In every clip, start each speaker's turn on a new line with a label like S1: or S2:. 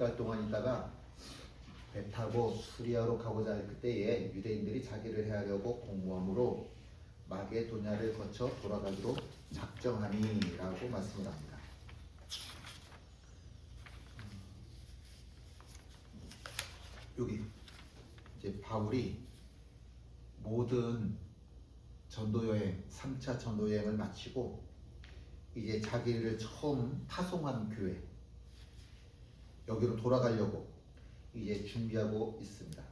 S1: 달 동안 있다가 배 타고 수리아로 가고자 할 그때에 유대인들이 자기를 해하려고 공모함으로 마게도냐를 거쳐 돌아가기로 작정하니라고 말씀을 합니다. 여기 이제 바울이 모든 전도여행, 3차 전도여행을 마치고 이제 자기를 처음 파송한 교회 여기로 돌아가려고 이제 준비하고 있습니다.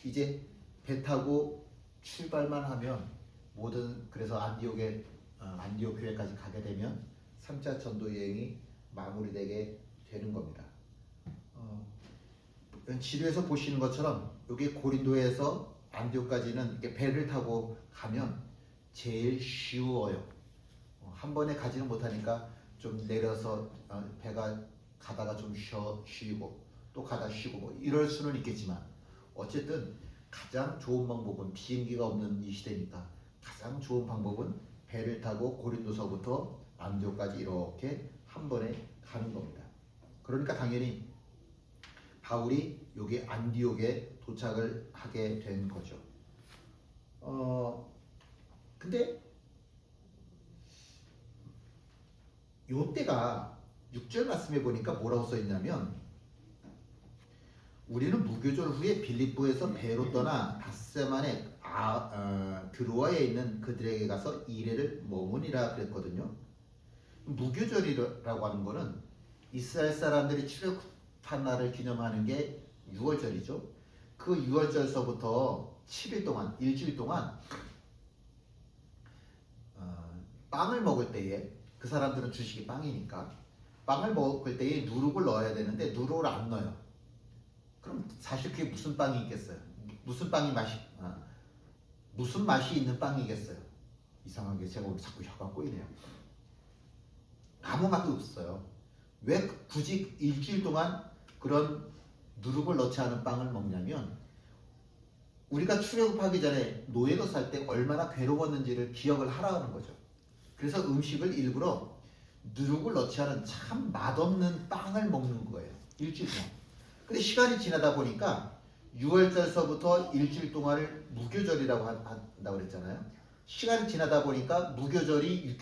S1: 이제 배 타고 출발만 하면 그래서 안디옥 교회까지 가게 되면 3차 전도 여행이 마무리되게 되는 겁니다. 지도에서 보시는 것처럼 여기 고린도에서 안디옥까지는 이렇게 배를 타고 가면 제일 쉬워요. 한 번에 가지는 못하니까 좀 내려서 배가 가다가 좀 쉬고 또 가다 쉬고 뭐 이럴 수는 있겠지만 어쨌든 가장 좋은 방법은 비행기가 없는 이 시대니까 가장 좋은 방법은 배를 타고 고린도서부터 안디옥까지 이렇게 한 번에 가는 겁니다. 그러니까 당연히 바울이 여기 안디옥에 도착을 하게 된 거죠. 근데 요때가 6절 말씀해 보니까 뭐라고 써 있냐면 우리는 무교절 후에 빌립보에서 배로 떠나 닷새만에 드로아에 있는 그들에게 가서 이레를 머무니라 그랬거든요. 무교절이라고 하는 거는 이스라엘 사람들이 출애굽한 날을 기념하는 게 6월절이죠. 그 6월절서부터 7일 동안, 일주일 동안 빵을 먹을 때에 그 사람들은 주식이 빵이니까 빵을 먹을 때에 누룩을 넣어야 되는데 누룩을 안 넣어요. 그럼 사실 그게 무슨 빵이 있겠어요? 무슨 맛이 있는 빵이겠어요? 이상하게 제가 오늘 자꾸 혀가 꼬이네요. 아무 맛도 없어요. 왜 굳이 일주일 동안 그런 누룩을 넣지 않은 빵을 먹냐면 우리가 출애굽하기 전에 노예로 살 때 얼마나 괴로웠는지를 기억을 하라는 거죠. 그래서 음식을 일부러 누룩을 넣지 않은 참 맛없는 빵을 먹는 거예요. 일주일 동안. 근데 시간이 지나다 보니까 6월절서부터 일주일 동안을 무교절이라고 한다고 그랬잖아요. 시간이 지나다 보니까 무교절이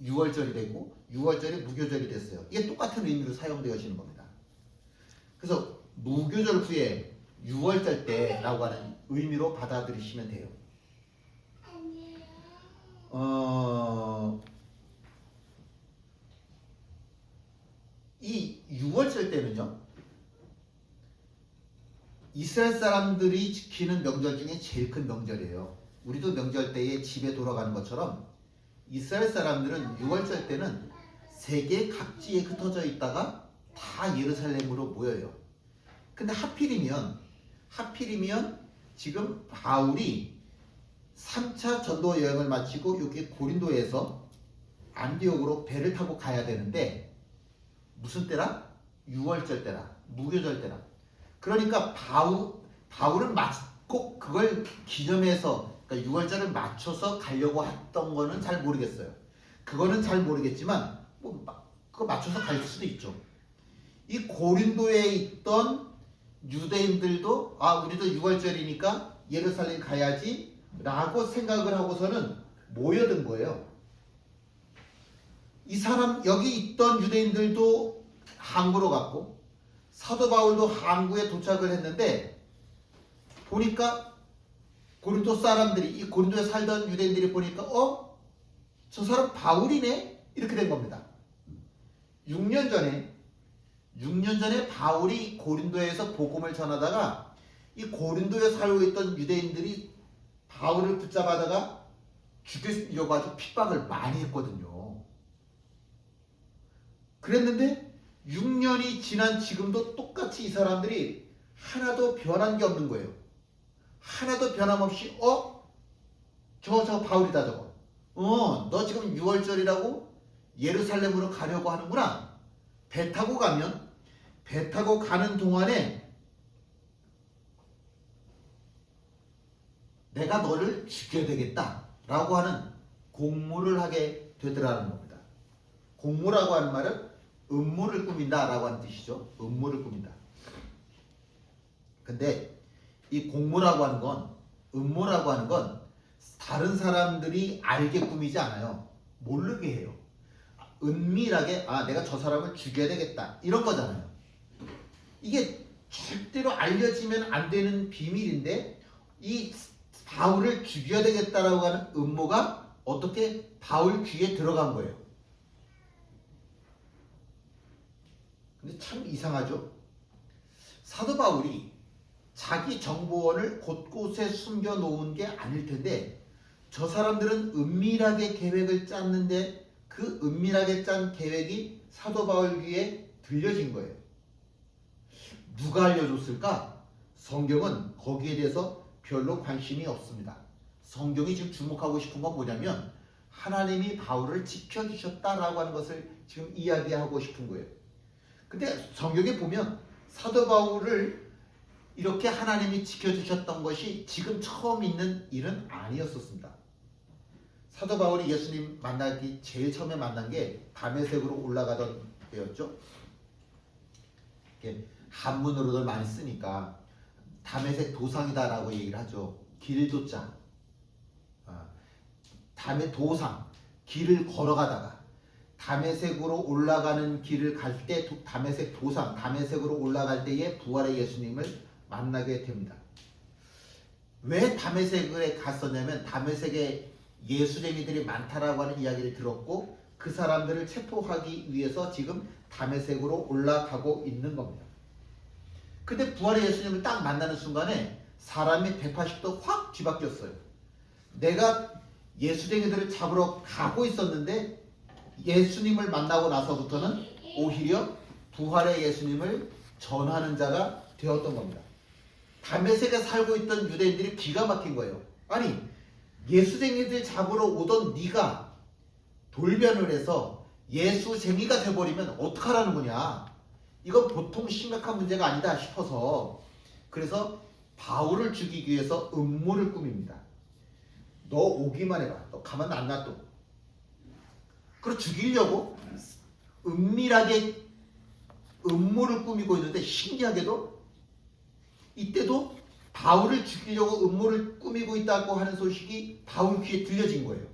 S1: 6월절이 되고 6월절이 무교절이 됐어요. 이게 똑같은 의미로 사용되어지는 겁니다. 그래서 무교절 후에 6월절 때라고 하는 의미로 받아들이시면 돼요. 이 6월절 때는요. 이스라엘 사람들이 지키는 명절 중에 제일 큰 명절이에요. 우리도 명절 때에 집에 돌아가는 것처럼 이스라엘 사람들은 6월절 때는 세계 각지에 흩어져 있다가 다 예루살렘으로 모여요. 근데 하필이면 지금 바울이 3차 전도 여행을 마치고 여기 고린도에서 안디옥으로 배를 타고 가야 되는데 무슨 때라? 6월절 때라. 무교절 때라. 그러니까 바울은 꼭 그걸 기념해서 그러니까 6월절을 맞춰서 가려고 했던 거는 잘 모르겠어요. 그거는 잘 모르겠지만 그거 맞춰서 갈 수도 있죠. 이 고린도에 있던 유대인들도 우리도 6월절이니까 예루살렘 가야지 라고 생각을 하고서는 모여든 거예요. 여기 있던 유대인들도 항구로 갔고 사도 바울도 항구에 도착을 했는데 보니까 고린도 사람들이 이 고린도에 살던 유대인들이 보니까 저 사람 바울이네 이렇게 된 겁니다. 6년 전에 바울이 고린도에서 복음을 전하다가 이 고린도에 살고 있던 유대인들이 바울을 붙잡아다가 죽이려고 아주 핍박을 많이 했거든요. 그랬는데 6년이 지난 지금도 똑같이 이 사람들이 하나도 변한 게 없는 거예요. 하나도 변함없이 저 바울이다 저거. 너 지금 6월절이라고 예루살렘으로 가려고 하는구나. 배 타고 가는 동안에 내가 너를 죽여야 되겠다 라고 하는 공모를 하게 되더라는 겁니다. 공모라고 하는 말은 음모를 꾸민다라고 하는 뜻이죠. 음모를 꾸민다. 근데 이 공모라고 하는 건, 음모라고 하는 건 다른 사람들이 알게 꾸미지 않아요. 모르게 해요. 은밀하게 내가 저 사람을 죽여야 되겠다 이런 거잖아요. 이게 절대로 알려지면 안 되는 비밀인데 이 바울을 죽여야 되겠다라고 하는 음모가 어떻게 바울 귀에 들어간 거예요. 근데 참 이상하죠. 사도 바울이 자기 정보원을 곳곳에 숨겨놓은 게 아닐 텐데 저 사람들은 은밀하게 계획을 짰는데 그 은밀하게 짠 계획이 사도 바울 귀에 들려진 거예요. 누가 알려줬을까? 성경은 거기에 대해서 별로 관심이 없습니다. 성경이 지금 주목하고 싶은 건 뭐냐면 하나님이 바울을 지켜주셨다라고 하는 것을 지금 이야기하고 싶은 거예요. 근데 성경에 보면 사도 바울을 이렇게 하나님이 지켜주셨던 것이 지금 처음 있는 일은 아니었었습니다. 사도 바울이 예수님 만나기 제일 처음에 만난 게 다메섹으로 올라가던 때였죠. 한문으로들 많이 쓰니까 다메섹 도상이다라고 얘기를 하죠. 길도자. 도상. 길을 걸어가다가 다메섹으로 올라가는 길을 갈 때 다메섹 도상, 다메섹으로 올라갈 때에 부활의 예수님을 만나게 됩니다. 왜 다메섹에 갔었냐면 다메섹에 예수쟁이들이 많다라고 하는 이야기를 들었고 그 사람들을 체포하기 위해서 지금 다메섹으로 올라가고 있는 겁니다. 근데 부활의 예수님을 딱 만나는 순간에 사람이 180도 확 뒤바뀌었어요. 내가 예수쟁이들을 잡으러 가고 있었는데 예수님을 만나고 나서부터는 오히려 부활의 예수님을 전하는 자가 되었던 겁니다. 다메섹에 살고 있던 유대인들이 기가 막힌 거예요. 아니 예수쟁이들 잡으러 오던 네가 돌변을 해서 예수쟁이가 돼버리면 어떡하라는 거냐. 이건 보통 심각한 문제가 아니다 싶어서 그래서 바울을 죽이기 위해서 음모를 꾸밉니다. 너 오기만 해봐. 너 가만 안 놔둬. 그리고 죽이려고 은밀하게 음모를 꾸미고 있는데 신기하게도 이때도 바울을 죽이려고 음모를 꾸미고 있다고 하는 소식이 바울 귀에 들려진 거예요.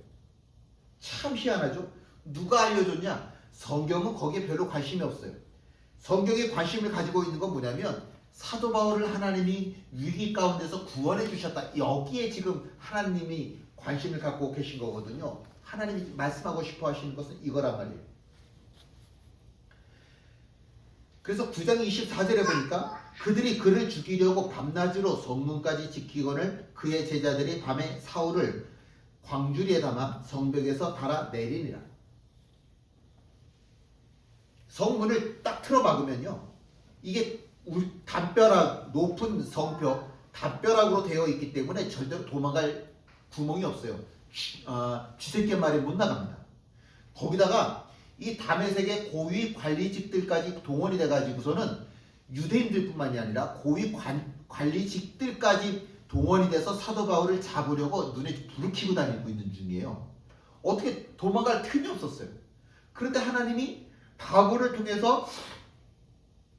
S1: 참 희한하죠? 누가 알려줬냐? 성경은 거기에 별로 관심이 없어요. 성경에 관심을 가지고 있는 건 뭐냐면 사도 바울을 하나님이 위기 가운데서 구원해 주셨다. 여기에 지금 하나님이 관심을 갖고 계신 거거든요. 하나님이 말씀하고 싶어 하시는 것은 이거란 말이에요. 그래서 9장 24절에 보니까 그들이 그를 죽이려고 밤낮으로 성문까지 지키거늘 그의 제자들이 밤에 사울을 광주리에 담아 성벽에서 달아 내리니라. 성문을 딱 틀어 막으면요, 이게 담벼락, 높은 성벽, 담벼락으로 되어 있기 때문에 절대로 도망갈 구멍이 없어요. 쥐새끼 한 마리 못 나갑니다. 거기다가 이 다메섹의 고위 관리직들까지 동원이 돼가지고서는 유대인들뿐만이 아니라 고위 관리직들까지 동원이 돼서 사도 바울을 잡으려고 눈에 불을 켜고 다니고 있는 중이에요. 어떻게 도망갈 틈이 없었어요. 그런데 하나님이 바울을 통해서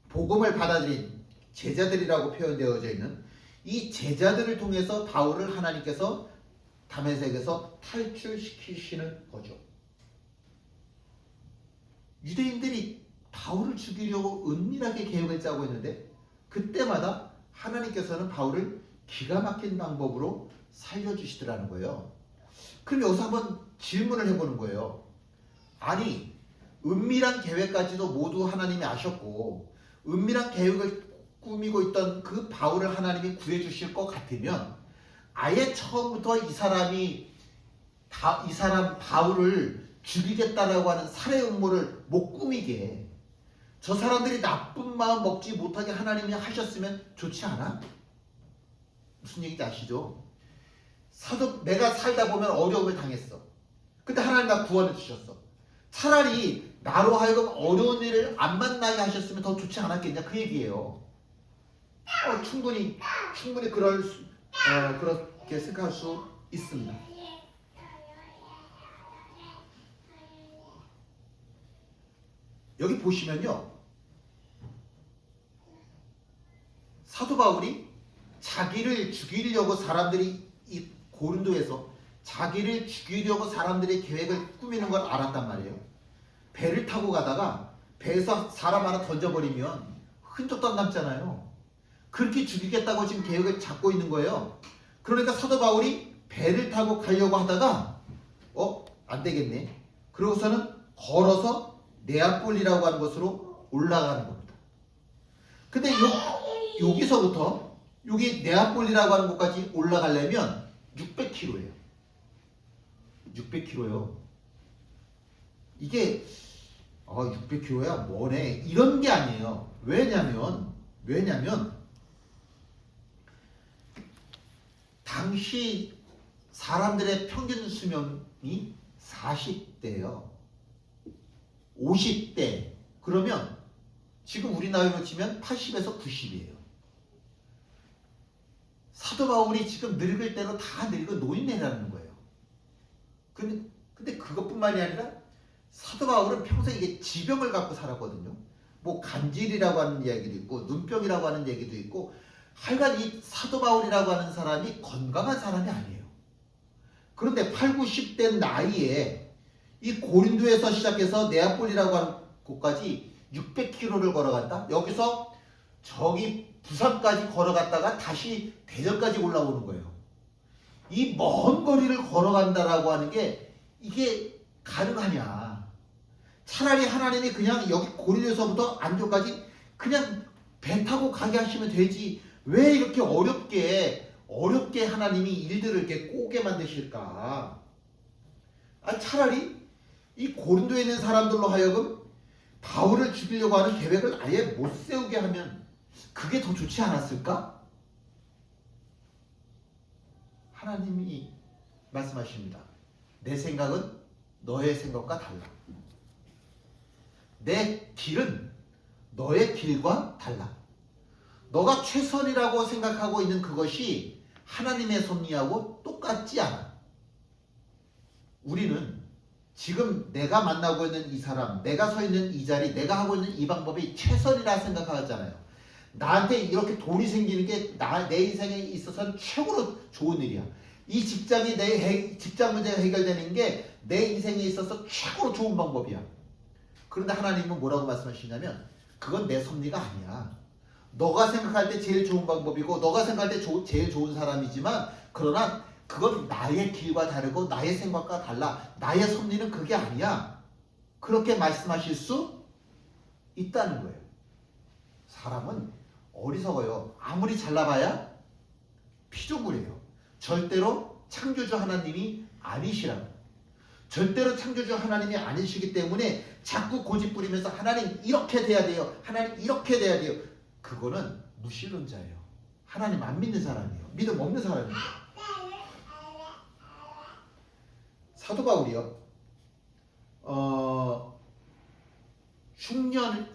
S1: 복음을 받아들인 제자들이라고 표현되어져 있는 이 제자들을 통해서 바울을 하나님께서 다메섹에서 탈출시키시는 거죠. 유대인들이 바울을 죽이려고 은밀하게 계획을 짜고 있는데 그때마다 하나님께서는 바울을 기가 막힌 방법으로 살려주시더라는 거예요. 그럼 여기서 한번 질문을 해보는 거예요. 아니, 은밀한 계획까지도 모두 하나님이 아셨고 은밀한 계획을 꾸미고 있던 그 바울을 하나님이 구해주실 것 같으면 아예 처음부터 이 사람 바울을 죽이겠다라고 하는 살해 음모를 못 꾸미게 저 사람들이 나쁜 마음 먹지 못하게 하나님이 하셨으면 좋지 않아? 무슨 얘기인지 아시죠? 내가 살다 보면 어려움을 당했어. 근데 하나님 나 구원해 주셨어. 차라리 나로 하여금 어려운 일을 안 만나게 하셨으면 더 좋지 않았겠냐 그 얘기예요. 충분히 그렇게 생각할 수 있습니다. 여기 보시면요. 사도 바울이 자기를 죽이려고 사람들이 이 고린도에서 자기를 죽이려고 사람들의 계획을 꾸미는 걸 알았단 말이에요. 배를 타고 가다가 배에서 사람 하나 던져버리면 흔적도 안 남잖아요. 그렇게 죽이겠다고 지금 계획을 잡고 있는 거예요. 그러니까 사도 바울이 배를 타고 가려고 하다가 안 되겠네. 그러고서는 걸어서 네아폴리라고 하는 곳으로 올라가는 겁니다. 근데 여기서부터 여기 네아폴리라고 하는 곳까지 올라가려면 600km예요. 600km요. 이게 600km야 뭐네 이런 게 아니에요. 왜냐면 당시 사람들의 평균 수명이 40대예요. 50대 그러면 지금 우리 나이로 치면 80에서 90이에요. 사도 바울이 지금 늙을 대로 다 늙은 노인네라는 거예요. 근데 그것뿐만이 아니라 사도 바울은 평생 이게 지병을 갖고 살았거든요. 뭐 간질이라고 하는 이야기도 있고 눈병이라고 하는 얘기도 있고 하여간 이 사도 바울이라고 하는 사람이 건강한 사람이 아니에요. 그런데 8, 90대 나이에 이 고린도에서 시작해서 네아폴리라고 하는 곳까지 600km를 걸어간다. 여기서 저기 부산까지 걸어갔다가 다시 대전까지 올라오는 거예요. 이 먼 거리를 걸어간다라고 하는 게 이게 가능하냐. 차라리 하나님이 그냥 여기 고린도에서부터 안디옥까지 그냥 배 타고 가게 하시면 되지. 왜 이렇게 어렵게 하나님이 일들을 이렇게 꼬게 만드실까? 차라리 이 고린도에 있는 사람들로 하여금 바울을 죽이려고 하는 계획을 아예 못 세우게 하면 그게 더 좋지 않았을까? 하나님이 말씀하십니다. 내 생각은 너의 생각과 달라. 내 길은 너의 길과 달라. 너가 최선이라고 생각하고 있는 그것이 하나님의 섭리하고 똑같지 않아. 우리는 지금 내가 만나고 있는 이 사람, 내가 서 있는 이 자리, 내가 하고 있는 이 방법이 최선이라 생각하잖아요. 나한테 이렇게 돈이 생기는 게 내 인생에 있어서는 최고로 좋은 일이야. 이 직장이 직장 문제가 해결되는 게 내 인생에 있어서 최고로 좋은 방법이야. 그런데 하나님은 뭐라고 말씀하시냐면 그건 내 섭리가 아니야. 너가 생각할 때 제일 좋은 방법이고 너가 생각할 때 제일 좋은 사람이지만 그러나 그건 나의 길과 다르고 나의 생각과 달라. 나의 섭리는 그게 아니야. 그렇게 말씀하실 수 있다는 거예요. 사람은 어리석어요. 아무리 잘나봐야 피조물이에요. 절대로 창조주 하나님이 아니시라고. 절대로 창조주 하나님이 아니시기 때문에 자꾸 고집부리면서 하나님 이렇게 돼야 돼요. 하나님 이렇게 돼야 돼요. 그거는 무신론자예요. 하나님 안 믿는 사람이에요. 믿음 없는 사람이에요. 사도 바울이요.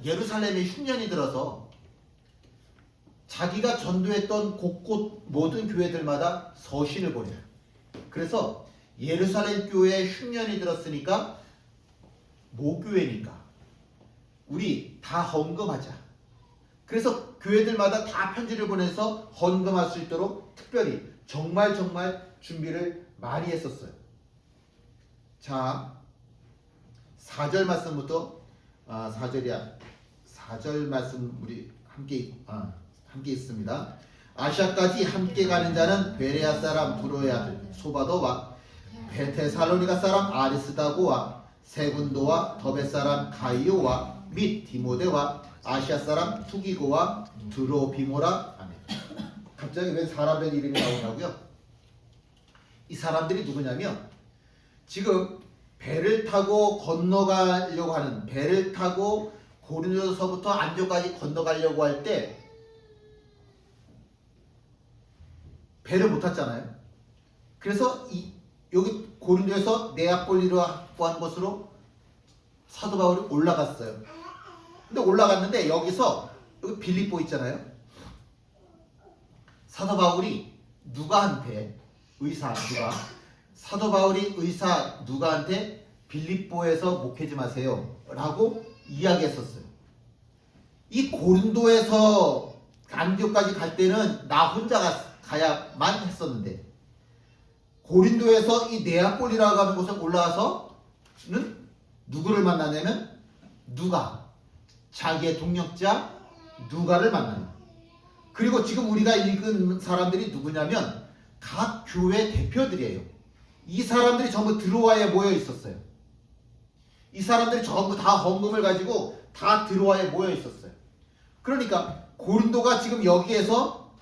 S1: 예루살렘에 흉년이 들어서 자기가 전도했던 곳곳 모든 교회들마다 서신을 보내요. 그래서 예루살렘 교회에 흉년이 들었으니까 모교회니까 우리 다 헌금하자. 그래서 교회들마다 다 편지를 보내서 헌금할 수 있도록 특별히 정말 준비를 많이 했었어요. 자, 4절 말씀부터 4절 말씀 우리 함께 있습니다. 아시아까지 함께 가는 자는 베레아 사람 브로의 아들 소바도와 베테살로니가 사람 아리스다고와 세군도와 더베 사람 가이오와 및 디모데와 아시아 사람 투기고와 드로비모라. 아멘. 갑자기 왜 사람들 이름이 나오냐고요? 이 사람들이 누구냐면 지금 배를 타고 건너가려고 하는 배를 타고 고린도서부터 안디옥까지 건너가려고 할 때 배를 못 탔잖아요. 그래서 여기 고린도에서 네아폴리라고 하는 곳으로 사도 바울이 올라갔어요. 근데 올라갔는데 여기서 여기 빌립보 있잖아요. 사도 바울이 사도 바울이 누가한테 빌립보에서 목회지 마세요 라고 이야기했었어요. 이 고린도에서 안디옥까지 갈 때는 나 혼자 가야만 했었는데 고린도에서 이 네아폴리라고 하는 곳에 올라와서는 누구를 만나냐면 누가 자기의 동역자 누가를 만나요. 그리고 지금 우리가 읽은 사람들이 누구냐면 각 교회 대표들이에요. 이 사람들이 전부 드로아에 모여 있었어요. 이 사람들이 전부 다 헌금을 가지고 다 드로아에 모여 있었어요. 그러니까 고린도가 지금 여기에서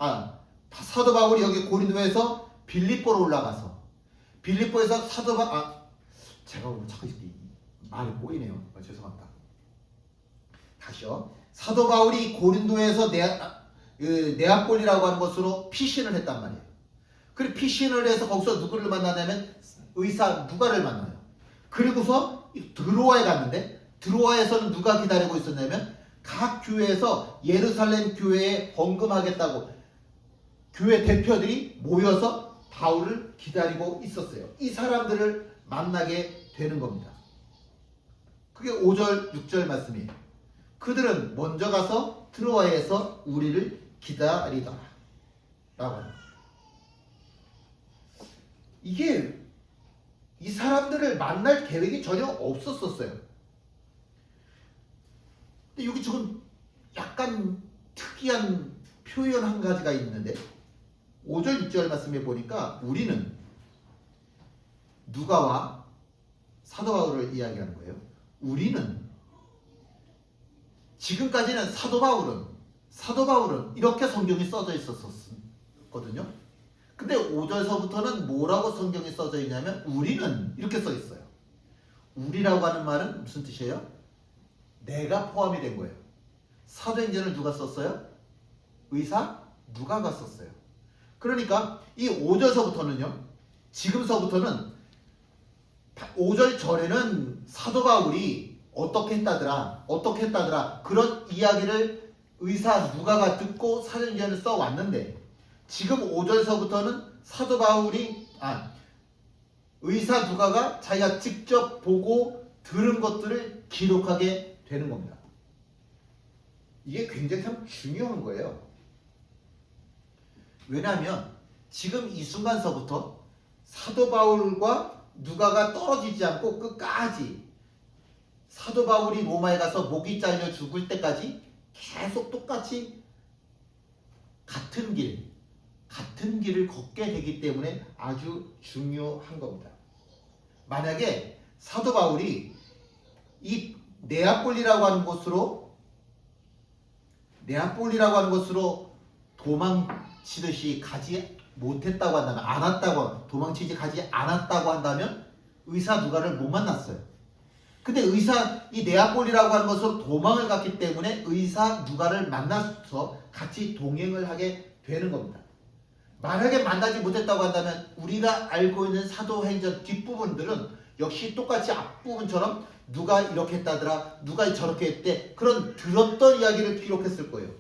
S1: 사도 바울이 여기 고린도에서 빌립보로 올라가서 빌립보에서 제가 오늘 자꾸 말이 꼬이네요. 죄송합니다. 다시요. 사도 바울이 고린도에서 네아폴리라고 하는 곳으로 피신을 했단 말이에요. 그리고 피신을 해서 거기서 누구를 만나냐면 의사 누가를 만나요. 그리고서 드로아에 갔는데 드로아에서는 누가 기다리고 있었냐면 각 교회에서 예루살렘 교회에 헌금하겠다고 교회 대표들이 모여서 바울을 기다리고 있었어요. 이 사람들을 만나게 되는 겁니다. 그게 5절 6절 말씀이에요. 그들은 먼저 가서 드로아에서 우리를 기다리더라 라고 합니다. 이게 이 사람들을 만날 계획이 전혀 없었었어요. 근데 여기 지금 약간 특이한 표현 한 가지가 있는데 5절 6절 말씀에 보니까 우리는 누가와 사도 바울을 이야기하는 거예요. 우리는 지금까지는 사도 바울은 이렇게 성경이 써져 있었거든요. 근데 5절서부터는 뭐라고 성경이 써져 있냐면 우리는 이렇게 써 있어요. 우리라고 하는 말은 무슨 뜻이에요? 내가 포함이 된 거예요. 사도행전을 누가 썼어요? 의사 누가가 썼어요. 그러니까 이 5절서부터는요. 지금서부터는 5절 전에는 사도 바울이 어떻게 했다더라 그런 이야기를 의사 누가가 듣고 사도행전을 써왔는데 지금 5절서부터는 사도 바울이 의사 누가가 자기가 직접 보고 들은 것들을 기록하게 되는 겁니다. 이게 굉장히 참 중요한 거예요. 왜냐하면 지금 이 순간서부터 사도 바울과 누가가 떨어지지 않고 끝까지 사도 바울이 로마에 가서 목이 잘려 죽을 때까지 계속 똑같이 같은 길을 걷게 되기 때문에 아주 중요한 겁니다. 만약에 사도 바울이 이 네아폴리라고 하는 곳으로 도망치듯이 가지 못했다고 한다면 가지 않았다고 한다면 의사 누가를 못 만났어요. 근데 이 네아폴리라고 하는 것으로 도망을 갔기 때문에 의사 누가를 만나서 같이 동행을 하게 되는 겁니다. 만약에 만나지 못했다고 한다면 우리가 알고 있는 사도행전 뒷부분들은 역시 똑같이 앞부분처럼 누가 이렇게 했다더라, 누가 저렇게 했대, 그런 들었던 이야기를 기록했을 거예요.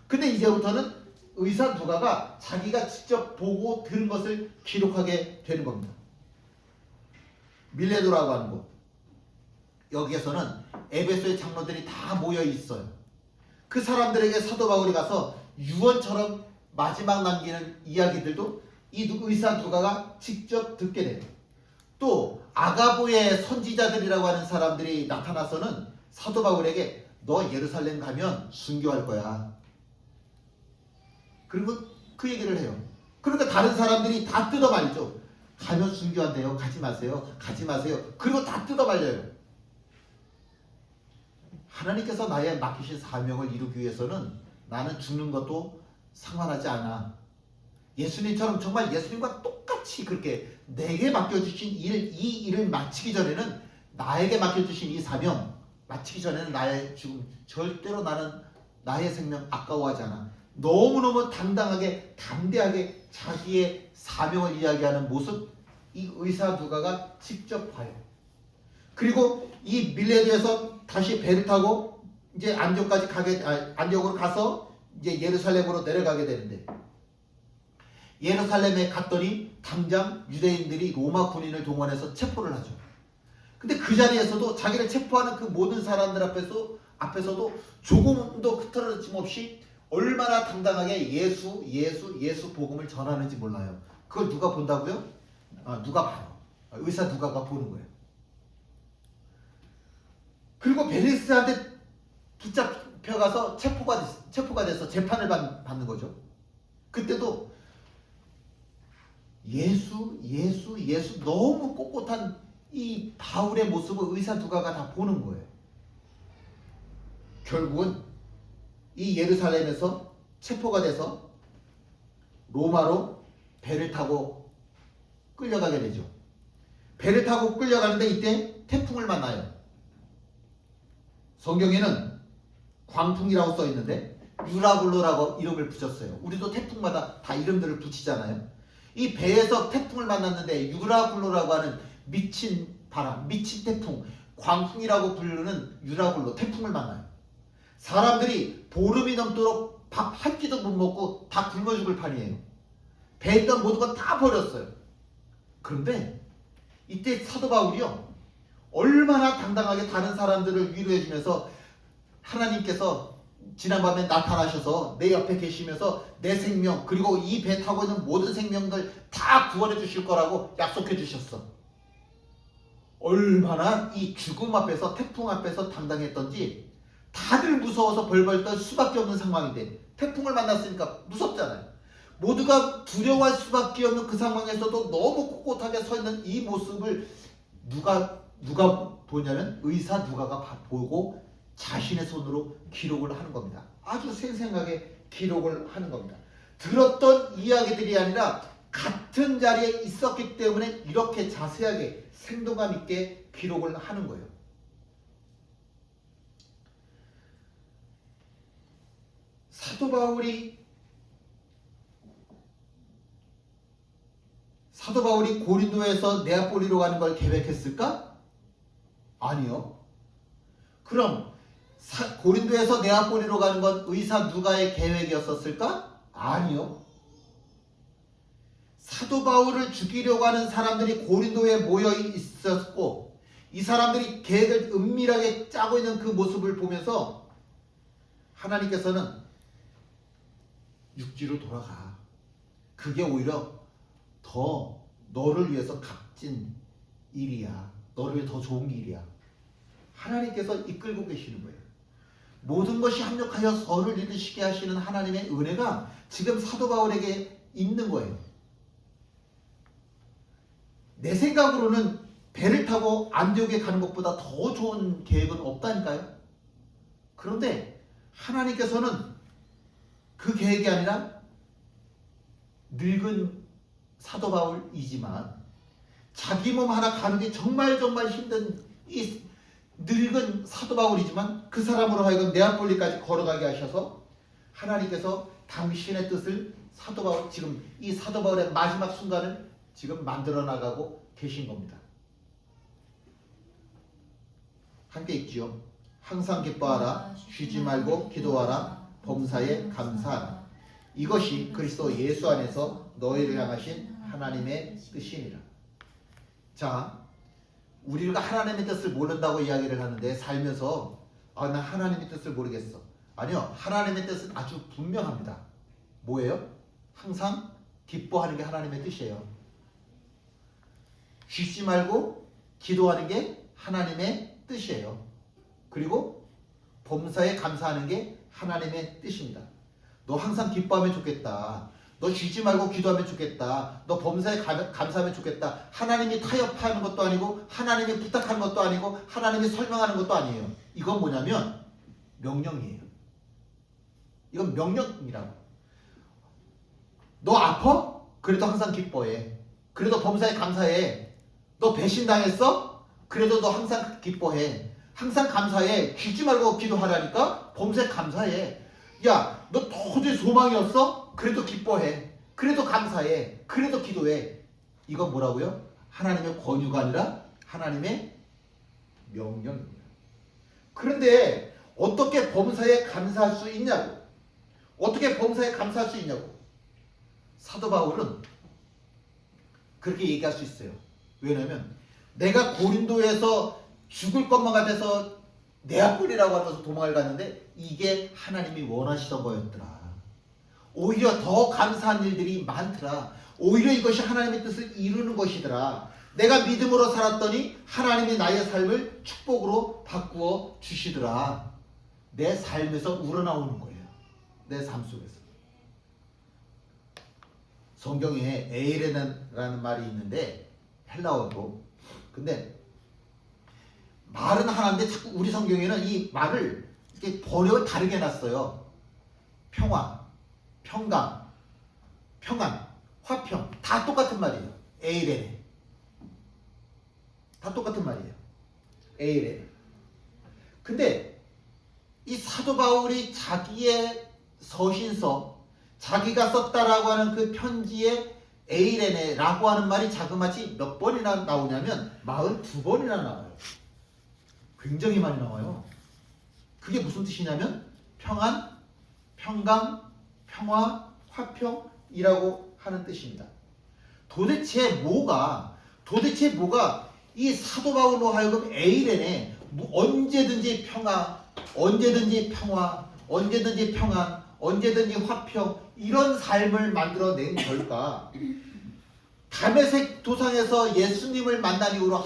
S1: 근데 이제부터는 의사 누가가 자기가 직접 보고 들은 것을 기록하게 되는 겁니다. 밀레도라고 하는 곳, 여기에서는 에베소의 장로들이 다 모여 있어요. 그 사람들에게 사도 바울이 가서 유언처럼 마지막 남기는 이야기들도 이 의사 누가가 직접 듣게 돼요. 또 아가보의 선지자들이라고 하는 사람들이 나타나서는 사도 바울에게 너 예루살렘 가면 순교할 거야. 그리고 그 얘기를 해요. 그러니까 다른 사람들이 다 뜯어말리죠. 가면 순교한대요. 가지 마세요. 그리고 다 뜯어말려요. 하나님께서 나의 맡기신 사명을 이루기 위해서는 나는 죽는 것도 상관하지 않아. 예수님처럼 정말 예수님과 똑같이 그렇게 내게 맡겨주신 이 일을 마치기 전에는, 나에게 맡겨주신 이 사명 마치기 전에는 나의 죽음, 절대로 나는 나의 생명 아까워하지 않아. 너무너무 당당하게 담대하게 자기의 사명을 이야기하는 모습, 이 의사 누가가 직접 봐요. 그리고 이 밀레도에서 다시 배를 타고 이제 안디옥으로 가서 이제 예루살렘으로 내려가게 되는데, 예루살렘에 갔더니 당장 유대인들이 로마 군인을 동원해서 체포를 하죠. 근데 그 자리에서도 자기를 체포하는 그 모든 사람들 앞에서 앞에서도 조금도 흐트러짐 없이 얼마나 당당하게 예수 복음을 전하는지 몰라요. 그걸 누가 본다고요? 누가 봐요. 의사 누가가 보는 거예요. 그리고 벨리스한테 붙잡혀가서 체포가 돼서 재판을 받는 거죠. 그때도 예수 너무 꼿꼿한 이 바울의 모습을 의사 누가가 다 보는 거예요. 결국은 이 예루살렘에서 체포가 돼서 로마로 배를 타고 끌려가게 되죠. 배를 타고 끌려가는데 이때 태풍을 만나요. 성경에는 광풍이라고 써 있는데 유라굴로라고 이름을 붙였어요. 우리도 태풍마다 다 이름들을 붙이잖아요. 이 배에서 태풍을 만났는데 유라굴로라고 하는 미친 바람, 미친 태풍, 광풍이라고 부르는 유라굴로 태풍을 만나요. 사람들이 보름이 넘도록 밥 한 끼도 못 먹고 다 굶어 죽을 판이에요. 배에 있던 모든 건 다 버렸어요. 그런데 이때 사도 바울이요, 얼마나 당당하게 다른 사람들을 위로해 주면서 하나님께서 지난밤에 나타나셔서 내 옆에 계시면서 내 생명 그리고 이 배 타고 있는 모든 생명들 다 구원해 주실 거라고 약속해 주셨어. 얼마나 이 죽음 앞에서 태풍 앞에서 당당했던지 다들 무서워서 벌벌 떨 수밖에 없는 상황인데 태풍을 만났으니까 무섭잖아요. 모두가 두려워할 수밖에 없는 그 상황에서도 너무 꼿꼿하게 서 있는 이 모습을 누가 보냐면 의사 누가가 보고 자신의 손으로 기록을 하는 겁니다. 아주 생생하게 기록을 하는 겁니다. 들었던 이야기들이 아니라 같은 자리에 있었기 때문에 이렇게 자세하게 생동감 있게 기록을 하는 거예요. 사도 바울이 고린도에서 네아폴리로 가는 걸 계획했을까? 아니요. 그럼 고린도에서 네아폴리로 가는 건 의사 누가의 계획이었었을까? 아니요. 사도 바울을 죽이려고 하는 사람들이 고린도에 모여 있었고 이 사람들이 계획을 은밀하게 짜고 있는 그 모습을 보면서 하나님께서는 육지로 돌아가. 그게 오히려 더 너를 위해서 값진 일이야. 너를 위해 더 좋은 일이야. 하나님께서 이끌고 계시는 거예요. 모든 것이 합력하여 서를 이루시게 하시는 하나님의 은혜가 지금 사도 바울에게 있는 거예요. 내 생각으로는 배를 타고 안디옥에 가는 것보다 더 좋은 계획은 없다니까요. 그런데 하나님께서는 그 계획이 아니라 늙은 사도 바울이지만 자기 몸 하나 가누기 정말 힘든 이 늙은 사도 바울이지만 그 사람으로 하여금 네아폴리까지 걸어가게 하셔서 하나님께서 당신의 뜻을 지금 이 사도 바울의 마지막 순간을 지금 만들어 나가고 계신 겁니다. 함께 읽지요. 항상 기뻐하라, 쉬지 말고 기도하라, 범사에 감사하라. 이것이 그리스도 예수 안에서 너희를 향하신 하나님의 뜻이니라. 자, 우리가 하나님의 뜻을 모른다고 이야기를 하는데 살면서 난 하나님의 뜻을 모르겠어. 아니요, 하나님의 뜻은 아주 분명합니다. 뭐예요? 항상 기뻐하는 게 하나님의 뜻이에요. 쉬지 말고 기도하는 게 하나님의 뜻이에요. 그리고 범사에 감사하는 게 하나님의 뜻입니다. 너 항상 기뻐하면 좋겠다. 너 쉬지 말고 기도하면 좋겠다. 너 범사에 감사하면 좋겠다. 하나님이 타협하는 것도 아니고 하나님이 부탁하는 것도 아니고 하나님이 설명하는 것도 아니에요. 이건 뭐냐면 명령이에요. 이건 명령이라고. 너 아파? 그래도 항상 기뻐해. 그래도 범사에 감사해. 너 배신당했어? 그래도 너 항상 기뻐해. 항상 감사해. 쉬지 말고 기도하라니까? 범사에 감사해. 야, 너 도저히 소망이었어? 그래도 기뻐해. 그래도 감사해. 그래도 기도해. 이건 뭐라고요? 하나님의 권유가 아니라 하나님의 명령입니다. 그런데 어떻게 범사에 감사할 수 있냐고? 어떻게 범사에 감사할 수 있냐고? 사도 바울은 그렇게 얘기할 수 있어요. 왜냐하면 내가 고린도에서 죽을 것만 같아서 내 앞불이라고 하면서 도망을 갔는데 이게 하나님이 원하시던 거였더라. 오히려 더 감사한 일들이 많더라. 오히려 이것이 하나님의 뜻을 이루는 것이더라. 내가 믿음으로 살았더니 하나님이 나의 삶을 축복으로 바꾸어 주시더라. 내 삶에서 우러나오는 거예요. 내 삶 속에서. 성경에 에이레라는 말이 있는데 헬라어로. 근데 말은 하나인데 자꾸 우리 성경에는 이 말을 이렇게 번역을 다르게 해놨어요. 평화, 평강, 평안, 화평 다 똑같은 말이에요. 에이레. 다 똑같은 말이에요. 에이레. 근데 이 사도 바울이 자기의 서신서, 자기가 썼다라고 하는 그 편지에 에이레네라고 하는 말이 자그마치 몇 번이나 나오냐면 42번이나 나와요. 굉장히 많이 나와요. 그게 무슨 뜻이냐면 평안, 평강, 평화, 화평이라고 하는 뜻입니다. 도대체 뭐가 이 사도 바울로 하여금 에이레네 언제든지 평화, 언제든지 평화, 언제든지 평안, 언제든지 화평 이런 삶을 만들어낸 걸까? 다메섹 도상에서 예수님을 만난 이후로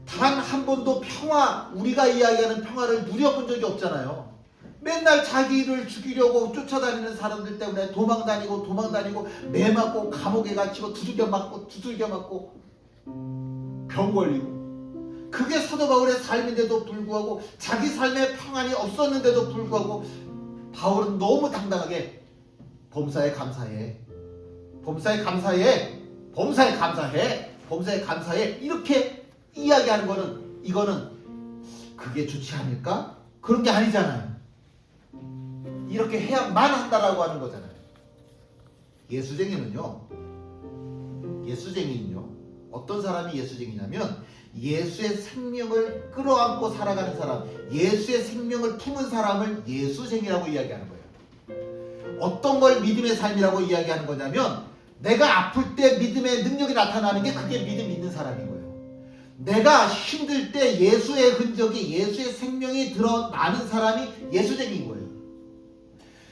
S1: 단 한 번도 평화, 우리가 이야기하는 평화를 누려본 적이 없잖아요. 맨날 자기를 죽이려고 쫓아다니는 사람들 때문에 도망다니고 매 맞고 감옥에 갇히고 두들겨 맞고 병 걸리고. 그게 사도 바울의 삶인데도 불구하고 자기 삶에 평안이 없었는데도 불구하고 바울은 너무 당당하게 범사에 감사해 이렇게 이야기하는 이거는 그게 좋지 않을까? 그런 게 아니잖아요. 이렇게 해야만 한다라고 하는 거잖아요. 예수쟁이는요 어떤 사람이 예수쟁이냐면 예수의 생명을 끌어안고 살아가는 사람, 예수의 생명을 품은 사람을 예수쟁이라고 이야기하는 거예요. 어떤 걸 믿음의 삶이라고 이야기하는 거냐면 내가 아플 때 믿음의 능력이 나타나는 게 그게 믿음 있는 사람인 거예요. 내가 힘들 때 예수의 흔적이, 예수의 생명이 드러나는 사람이 예수쟁이인 거예요.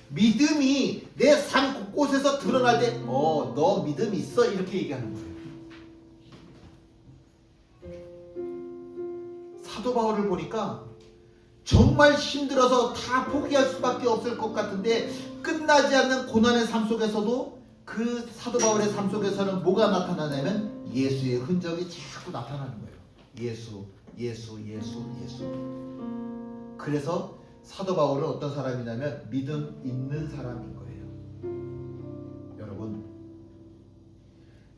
S1: 믿음이 내 삶 곳곳에서 드러날 때 너 믿음 있어 이렇게 얘기하는 거예요. 사도 바울을 보니까 정말 힘들어서 다 포기할 수밖에 없을 것 같은데 끝나지 않는 고난의 삶 속에서도 그 사도 바울의 삶 속에서는 뭐가 나타나냐면 예수의 흔적이 자꾸 나타나는 거예요. 예수. 그래서 사도 바울은 어떤 사람이냐면 믿음 있는 사람인 거예요. 여러분,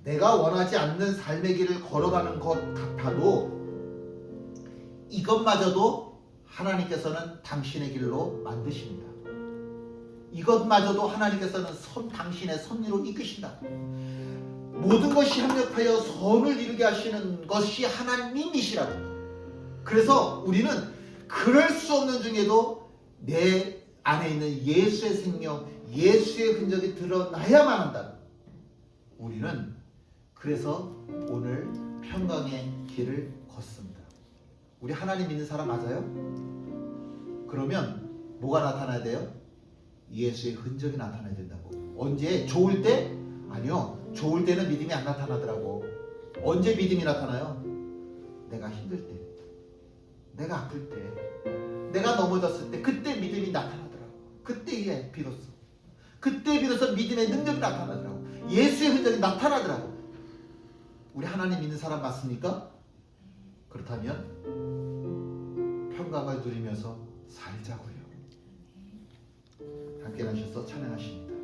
S1: 내가 원하지 않는 삶의 길을 걸어가는 것 같아도 이것마저도 하나님께서는 당신의 길로 만드십니다. 이것마저도 하나님께서는 당신의 섭리로 이끄신다. 모든 것이 협력하여 선을 이루게 하시는 것이 하나님이시라고. 그래서 우리는 그럴 수 없는 중에도 내 안에 있는 예수의 생명, 예수의 흔적이 드러나야만 한다. 우리는 그래서 오늘 평강의 길을 걷습니다. 우리 하나님 믿는 사람 맞아요? 그러면 뭐가 나타나야 돼요? 예수의 흔적이 나타나야 된다고. 언제? 좋을 때? 아니요. 좋을 때는 믿음이 안 나타나더라고. 언제 믿음이 나타나요? 내가 힘들 때, 내가 아플 때, 내가 넘어졌을 때, 그때 믿음이 나타나더라고. 그때 비로소 믿음의 능력이 나타나더라고. 예수의 흔적이 나타나더라고. 우리 하나님 믿는 사람 맞습니까? 그렇다면 평강을 누리면서 살자고요. 함께 하셔서 찬양하십니다.